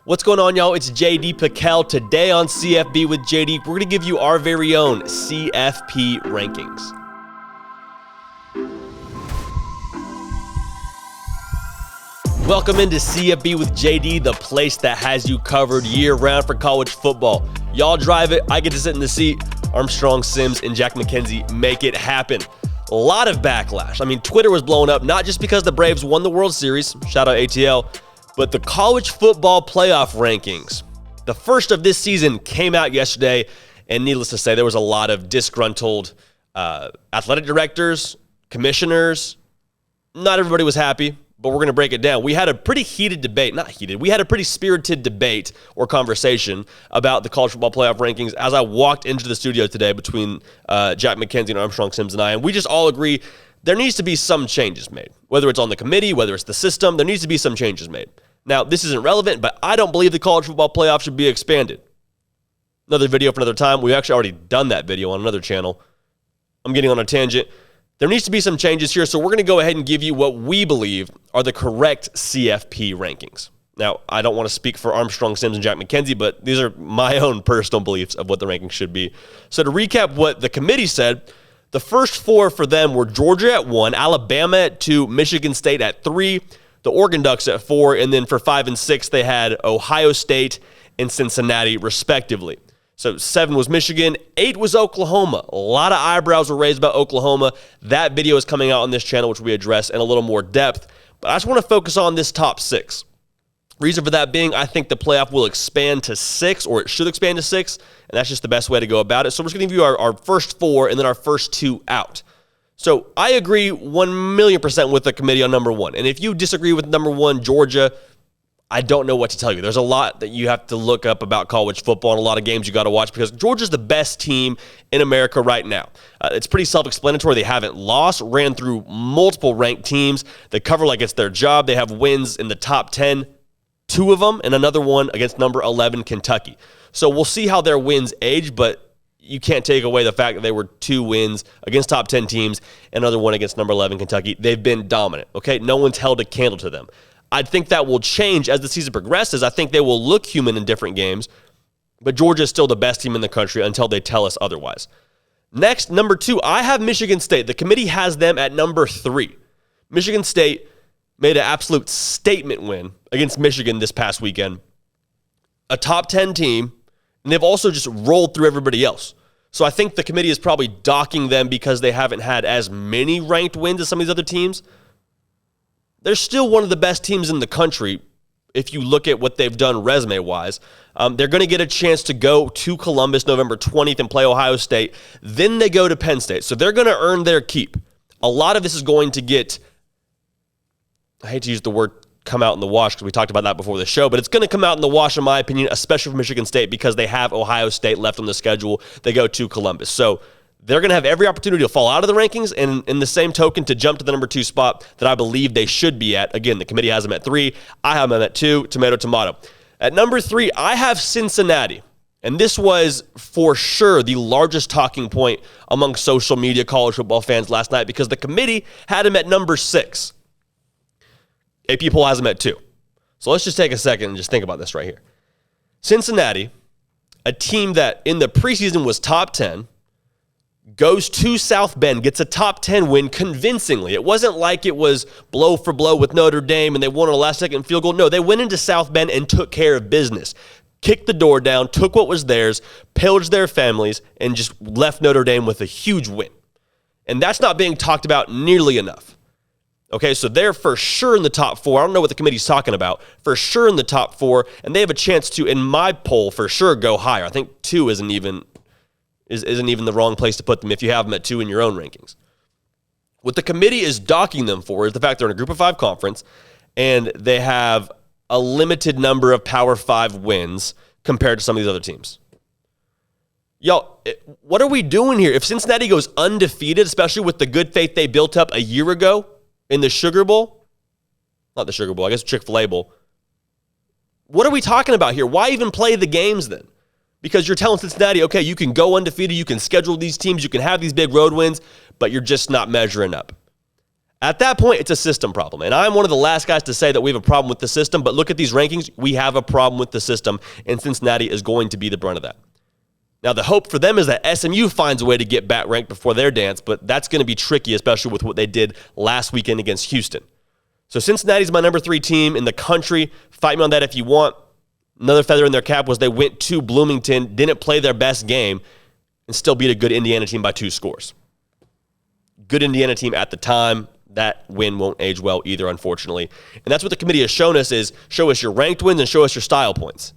What's going on, y'all? It's JD Piquel. Today on CFB with JD, we're going to give you our very own CFP rankings. Welcome into CFB with JD, the place that has you covered year-round for college football. Y'all drive it. I get to sit in the seat. Armstrong, Sims, and Jack McKenzie make it happen. A lot of backlash. I mean, Twitter was blowing up, not just because the Braves won the World Series, shout out ATL, but the college football playoff rankings. The first of this season came out yesterday, and needless to say, there was a lot of disgruntled athletic directors, commissioners. Not everybody was happy, but we're going to break it down. We had a pretty heated debate, we had a pretty spirited debate or conversation about the college football playoff rankings as I walked into the studio today between Jack McKenzie and Armstrong, Sims, and I, and we just all agree there needs to be some changes made. Whether it's on the committee, whether it's the system, there needs to be some changes made. Now, this isn't relevant, but I don't believe the college football playoff should be expanded. Another video for another time. We've actually already done that video on another channel. I'm getting on a tangent. There needs to be some changes here, so we're going to go ahead and give you what we believe are the correct CFP rankings. Now, I don't want to speak for Armstrong, Sims, and Jack McKenzie, but these are my own personal beliefs of what the rankings should be. So to recap what the committee said, the first four for them were Georgia at 1, Alabama at 2, Michigan State at 3, the Oregon Ducks at 4, and then for 5 and 6, they had Ohio State and Cincinnati, respectively. So 7 was Michigan, 8 was Oklahoma. A lot of eyebrows were raised about Oklahoma. That video is coming out on this channel, which we address in a little more depth. But I just want to focus on this top 6. Reason for that being, I think the playoff will expand to 6, or it should expand to 6, and that's just the best way to go about it. So we're just going to give you our first 4 and then our first 2 out. So I agree 1,000,000% with the committee on number 1. And if you disagree with number 1, Georgia, I don't know what to tell you. There's a lot that you have to look up about college football and a lot of games you got to watch because Georgia's the best team in America right now. It's pretty self-explanatory. They haven't lost, ran through multiple ranked teams. They cover like it's their job. They have wins in the top 10, 2 of them, and another one against number 11, Kentucky. So we'll see how their wins age, but you can't take away the fact that they were 2 wins against top 10 teams and another one against number 11, Kentucky. They've been dominant, okay? No one's held a candle to them. I think that will change as the season progresses. I think they will look human in different games, but Georgia is still the best team in the country until they tell us otherwise. Next, number 2, I have Michigan State. The committee has them at number 3. Michigan State made an absolute statement win against Michigan this past weekend. A top 10 team, and they've also just rolled through everybody else. So I think the committee is probably docking them because they haven't had as many ranked wins as some of these other teams. They're still one of the best teams in the country if you look at what they've done resume-wise. They're going to get a chance to go to Columbus November 20th and play Ohio State. Then they go to Penn State. So they're going to earn their keep. A lot of this is going to get, I hate to use the word come out in the wash because we talked about that before the show, but it's going to come out in the wash, in my opinion, especially for Michigan State because they have Ohio State left on the schedule. They go to Columbus. So they're going to have every opportunity to fall out of the rankings and in the same token to jump to the number 2 spot that I believe they should be at. Again, the committee has them at 3. I have them at 2. Tomato, tomato. At number 3, I have Cincinnati. And this was for sure the largest talking point among social media college football fans last night because the committee had them at number 6. AP poll has them at 2. So let's just take a second and just think about this right here. Cincinnati, a team that in the preseason was top 10, goes to South Bend, gets a top 10 win convincingly. It wasn't like it was blow for blow with Notre Dame and they won on a last-second field goal. No, they went into South Bend and took care of business. Kicked the door down, took what was theirs, pillaged their families, and just left Notre Dame with a huge win. And that's not being talked about nearly enough. Okay, so they're for sure in the top 4. I don't know what the committee's talking about. For sure in the top 4, and they have a chance to, in my poll, for sure go higher. I think 2 isn't even the wrong place to put them if you have them at 2 in your own rankings. What the committee is docking them for is the fact they're in a Group of 5 conference, and they have a limited number of Power 5 wins compared to some of these other teams. Y'all, what are we doing here? If Cincinnati goes undefeated, especially with the good faith they built up a year ago, in the Sugar Bowl, not the Sugar Bowl, I guess Chick-fil-A Bowl. What are we talking about here? Why even play the games then? Because you're telling Cincinnati, okay, you can go undefeated, you can schedule these teams, you can have these big road wins, but you're just not measuring up. At that point, it's a system problem. And I'm one of the last guys to say that we have a problem with the system, but look at these rankings. We have a problem with the system, and Cincinnati is going to be the brunt of that. Now, the hope for them is that SMU finds a way to get back ranked before their dance, but that's going to be tricky, especially with what they did last weekend against Houston. So Cincinnati's my number 3 team in the country. Fight me on that if you want. Another feather in their cap was they went to Bloomington, didn't play their best game, and still beat a good Indiana team by 2 scores. Good Indiana team at the time. That win won't age well either, unfortunately. And that's what the committee has shown us is show us your ranked wins and show us your style points.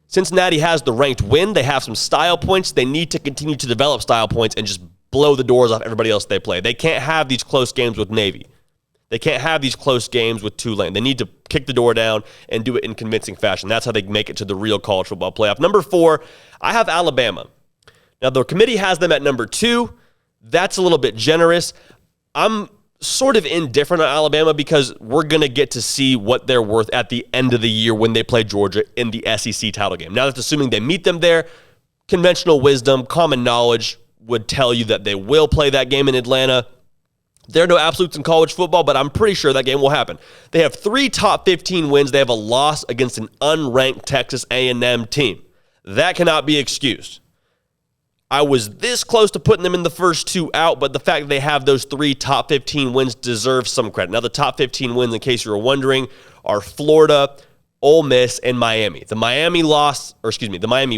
Cincinnati has the ranked win. They have some style points. They need to continue to develop style points and just blow the doors off everybody else they play. They can't have these close games with Navy. They can't have these close games with Tulane. They need to kick the door down and do it in convincing fashion. That's how they make it to the real college football playoff. Number 4, I have Alabama. Now, the committee has them at number 2. That's a little bit generous. I'm sort of indifferent on Alabama because we're going to get to see what they're worth at the end of the year when they play Georgia in the SEC title game. Now, that's assuming they meet them there. Conventional wisdom, common knowledge would tell you that they will play that game in Atlanta. There are no absolutes in college football, but I'm pretty sure that game will happen. They have 3 top 15 wins. They have a loss against an unranked Texas A&M team. That cannot be excused. I was this close to putting them in the first 2 out, but the fact that they have those 3 top 15 wins deserves some credit. Now, the top 15 wins, in case you were wondering, are Florida, Ole Miss, and Miami. The Miami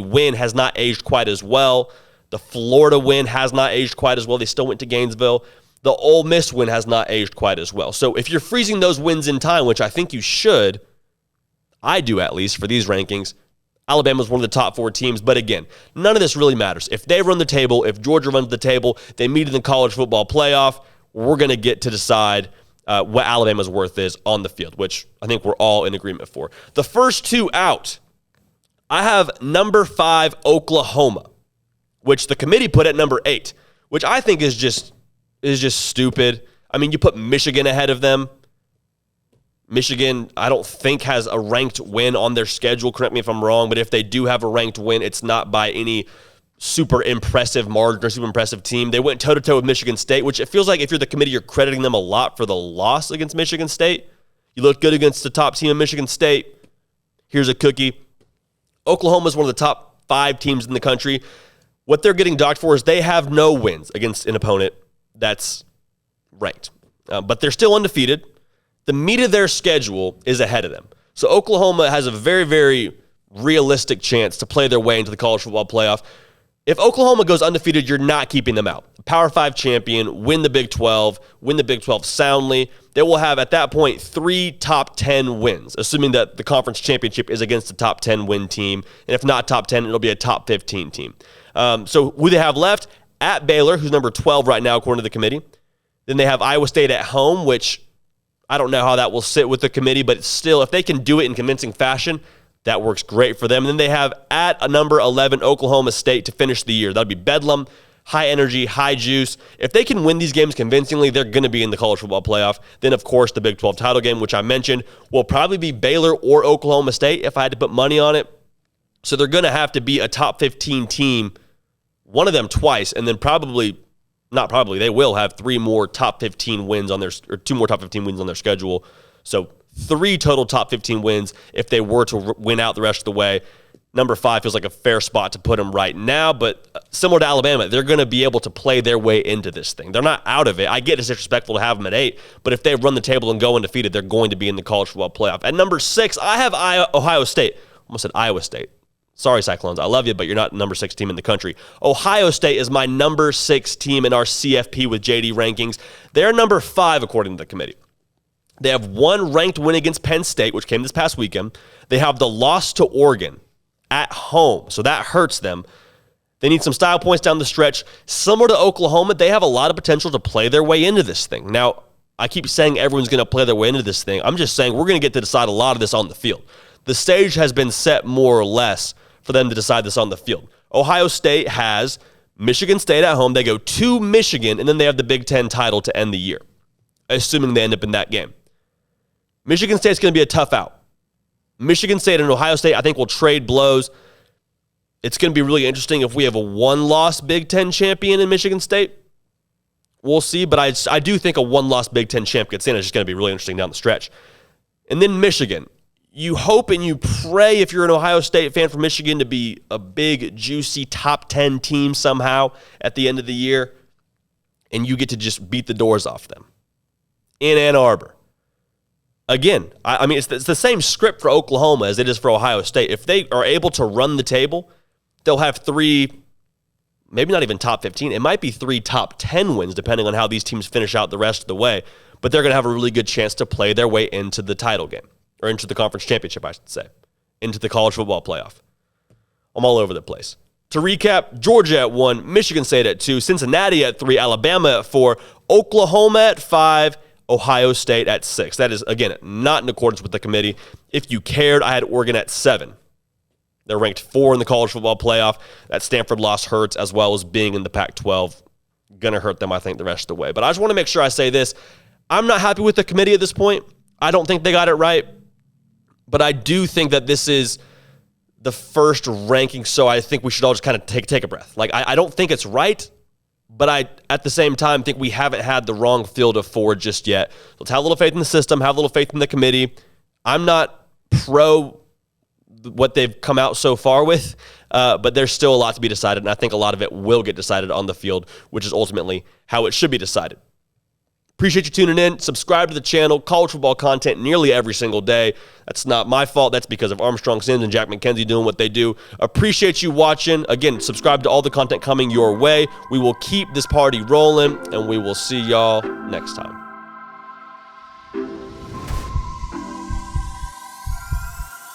win has not aged quite as well. The Florida win has not aged quite as well. They still went to Gainesville. The Ole Miss win has not aged quite as well. So if you're freezing those wins in time, which I think you should, I do at least for these rankings, Alabama's one of the top 4 teams. But again, none of this really matters. If they run the table, if Georgia runs the table, they meet in the college football playoff, we're going to get to decide what Alabama's worth is on the field, which I think we're all in agreement for. The first 2 out, I have number 5, Oklahoma, which the committee put at number 8, which I think is just stupid. I mean, you put Michigan ahead of them. Michigan, I don't think, has a ranked win on their schedule. Correct me if I'm wrong, but if they do have a ranked win, it's not by any super impressive margin or super impressive team. They went toe-to-toe with Michigan State, which it feels like if you're the committee, you're crediting them a lot for the loss against Michigan State. You look good against the top team in Michigan State. Here's a cookie. Oklahoma is one of the top 5 teams in the country. What they're getting docked for is they have no wins against an opponent that's ranked. But they're still undefeated. The meat of their schedule is ahead of them. So Oklahoma has a very, very realistic chance to play their way into the college football playoff. If Oklahoma goes undefeated, you're not keeping them out. Power 5 champion, win the Big 12 soundly. They will have, at that point, 3 top 10 wins, assuming that the conference championship is against a top 10 win team. And if not top 10, it'll be a top 15 team. So who they have left? At Baylor, who's number 12 right now, according to the committee. Then they have Iowa State at home, which I don't know how that will sit with the committee, but still, if they can do it in convincing fashion, that works great for them. And then they have at a number 11, Oklahoma State to finish the year. That'll be Bedlam, high energy, high juice. If they can win these games convincingly, they're going to be in the college football playoff. Then, of course, the Big 12 title game, which I mentioned, will probably be Baylor or Oklahoma State if I had to put money on it. So they're going to have to be a top 15 team, one of them twice, and then they will have 3 more top 15 wins on or 2 more top 15 wins on their schedule. So 3 total top 15 wins if they were to win out the rest of the way. Number 5 feels like a fair spot to put them right now, but similar to Alabama, they're going to be able to play their way into this thing. They're not out of it. I get it's disrespectful to have them at 8, but if they run the table and go undefeated, they're going to be in the college football playoff. At number 6, I have Ohio State. Almost said Iowa State. Sorry, Cyclones. I love you, but you're not the number 6 team in the country. Ohio State is my number 6 team in our CFP with JD rankings. They're number 5, according to the committee. They have 1 ranked win against Penn State, which came this past weekend. They have the loss to Oregon at home, so that hurts them. They need some style points down the stretch. Similar to Oklahoma, they have a lot of potential to play their way into this thing. Now, I keep saying everyone's going to play their way into this thing. I'm just saying we're going to get to decide a lot of this on the field. The stage has been set more or less for them to decide this on the field. Ohio State has Michigan State at home. They go to Michigan, and then they have the Big Ten title to end the year, assuming they end up in that game. Michigan State's going to be a tough out. Michigan State and Ohio State, I think, will trade blows. It's going to be really interesting if we have a 1-loss Big Ten champion in Michigan State. We'll see, but I do think a one-loss Big Ten champ gets in. It's just going to be really interesting down the stretch. And then Michigan. You hope and you pray, if you're an Ohio State fan, for Michigan to be a big, juicy top 10 team somehow at the end of the year, and you get to just beat the doors off them in Ann Arbor. Again, I mean, it's the same script for Oklahoma as it is for Ohio State. If they are able to run the table, they'll have 3, maybe not even top 15. It might be 3 top 10 wins, depending on how these teams finish out the rest of the way. But they're going to have a really good chance to play their way into the title game, or into the conference championship, I should say, into the college football playoff. I'm all over the place. To recap, Georgia at 1, Michigan State at 2, Cincinnati at 3, Alabama at 4, Oklahoma at 5, Ohio State at 6. That is, again, not in accordance with the committee. If you cared, I had Oregon at 7. They're ranked 4 in the college football playoff. That Stanford loss hurts, as well as being in the Pac-12. Going to hurt them, I think, the rest of the way. But I just want to make sure I say this. I'm not happy with the committee at this point. I don't think they got it right. But I do think that this is the first ranking, so I think we should all just kind of take a breath. Like, I don't think it's right, but I, at the same time, think we haven't had the wrong field of 4 just yet. Let's have a little faith in the system, have a little faith in the committee. I'm not pro what they've come out so far with, but there's still a lot to be decided, and I think a lot of it will get decided on the field, which is ultimately how it should be decided. Appreciate you tuning in. Subscribe to the channel. College football content nearly every single day. That's not my fault. That's because of Armstrong Sims and Jack McKenzie doing what they do. Appreciate you watching. Again, subscribe to all the content coming your way. We will keep this party rolling, and we will see y'all next time.